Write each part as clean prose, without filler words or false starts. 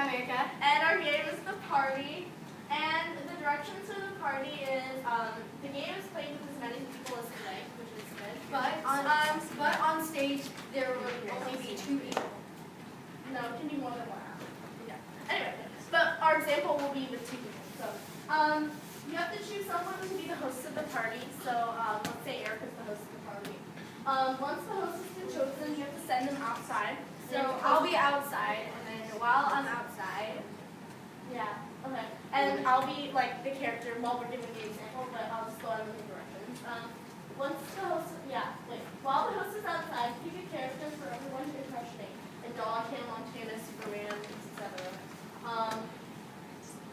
I'm Erika. And our game is the party. And the directions for the party is the game is played with as many people as you like, which is good. But on stage there will only be 2 people. No, it can be more than 1. Yeah. Anyway, but our example will be with 2 people. So you have to choose someone to be the host of the party. So let's say Erika's the host of the party. Once the host has been chosen, you have to send them outside. So I'll be outside, and then while I'm outside, yeah, okay. And I'll be like the character while we're giving the example, but I'll just go on with the directions. Once the host, while the host is outside, pick a character for everyone to impersonate. A dog, Hannah Montana, Superman, etc.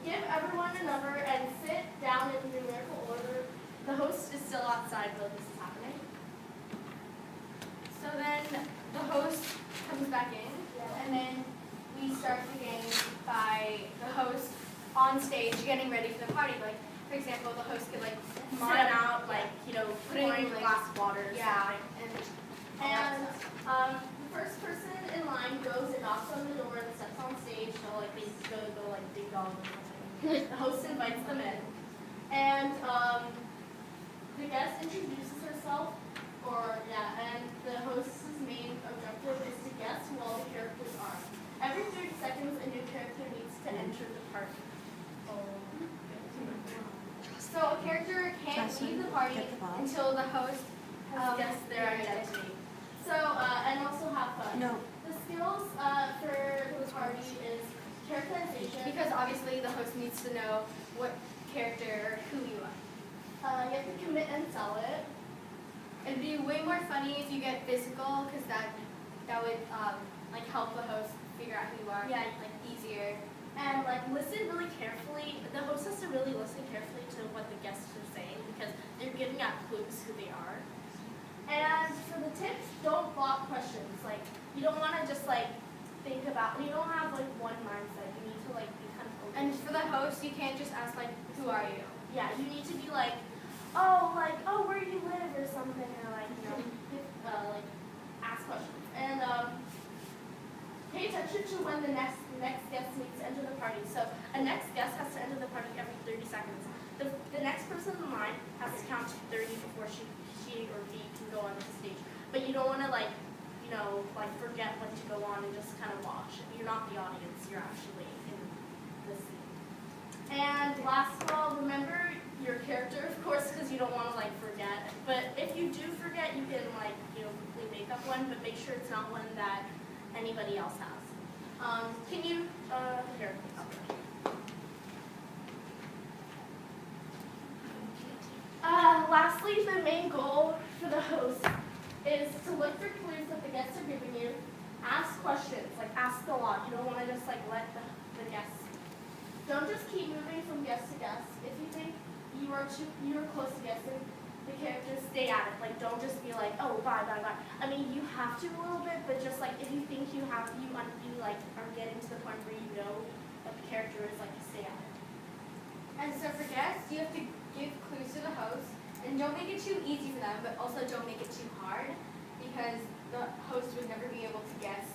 Give everyone a number and sit down in numerical order. The host is still outside while this is happening. so then the host comes back in, and then we start the game by the host on stage getting ready for the party. Like, for example, the host could Mine out, putting Pouring, a glass of water. Or yeah, something. And the first person in line goes and knocks on the door and steps on stage. So they go ding dong or something. The host invites them in, and the guest introduces herself. And the host's main objective is to guess who all the characters are. Every 30 seconds, a new character needs to enter the party. So a character can't leave the party until the host Has guessed their identity. So, and also have fun. No. The skills for the party is characterization. Because obviously the host needs to know what character or who you are. You have to commit and sell it. It'd be way more funny if you get physical, because that would help the host figure out who you are. Yeah. Easier. And listen really carefully. The host has to really listen carefully to what the guests are saying because they're giving out clues who they are. And for the tips, don't block questions. You don't want to just think about. You don't have one mindset. You need to be kind of open. And for the host, you can't just ask who are you? Yeah, you need to be where do you live or something, or ask questions. And pay attention to when the next guest needs to enter the party. So a next guest has to enter the party every 30 seconds. The next person in line has to count to 30 before she or he can go onto the stage. But you don't want to forget when to go on and just kind of watch. You're not the audience. You're actually in the scene. And last of all, remember your character, of course, because you don't want to forget. But if you do forget, you can quickly make up one, but make sure it's not one that anybody else has. Can you here? Lastly, the main goal for the host is to look for clues that the guests are giving you. Ask questions, ask a lot. You don't want to just let the guests. Don't just keep moving from guest to guest. If you think you are close to guessing the characters, stay at it. Don't just be oh, bye. I mean, you have to a little bit, but just if you think you are getting to the point where you know what the character is, stay at it. And so for guests, you have to give clues to the host, and don't make it too easy for them, but also don't make it too hard, because the host would never be able to guess,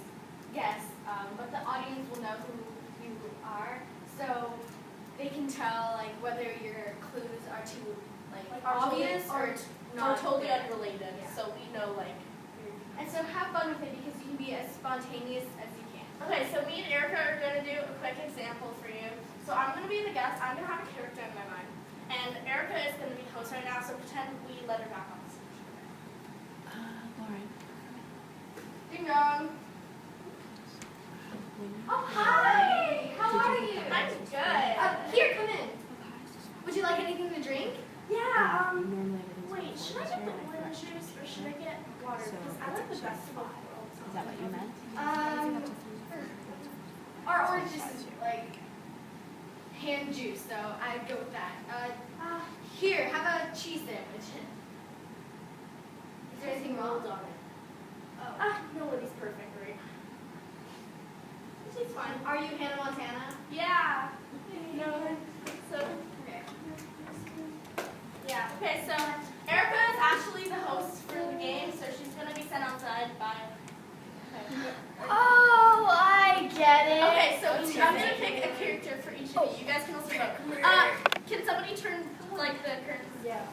but the audience will know who you are, so they can tell whether your clues are too obvious or not totally there. unrelated. Yeah. So we know And so have fun with it, because you can be as spontaneous as you can. Okay, so me and Erika are going to do a quick example for you. So I'm going to be the guest. I'm going to have a character in my mind. And Erika is going to be the host right now, so pretend we let her back on the stage. Lauren. Ding dong. Oh, hi! How are you? I'm good. Here, come in. Would you like anything to drink? Yeah, Normally everything's wait, before should I this get the year, and I orange forgot juice or to should I get water? So Because I like the best of both worlds. Is that what you meant? Our orange juice is hand juice, so I'd go with that. Here, have a cheese sandwich. Is there anything wrong? on it? Oh. Nobody's perfect, right? She's fine. Are you Hannah Montana? Yeah. No, so, Okay. yeah. Okay, so Erika is actually the host for the game, so she's going to be sent outside by... Okay. Oh, I get it. Okay, so vote. I'm gonna pick a character for each of you. You guys can also vote. Can somebody turn like the curtains? Yeah.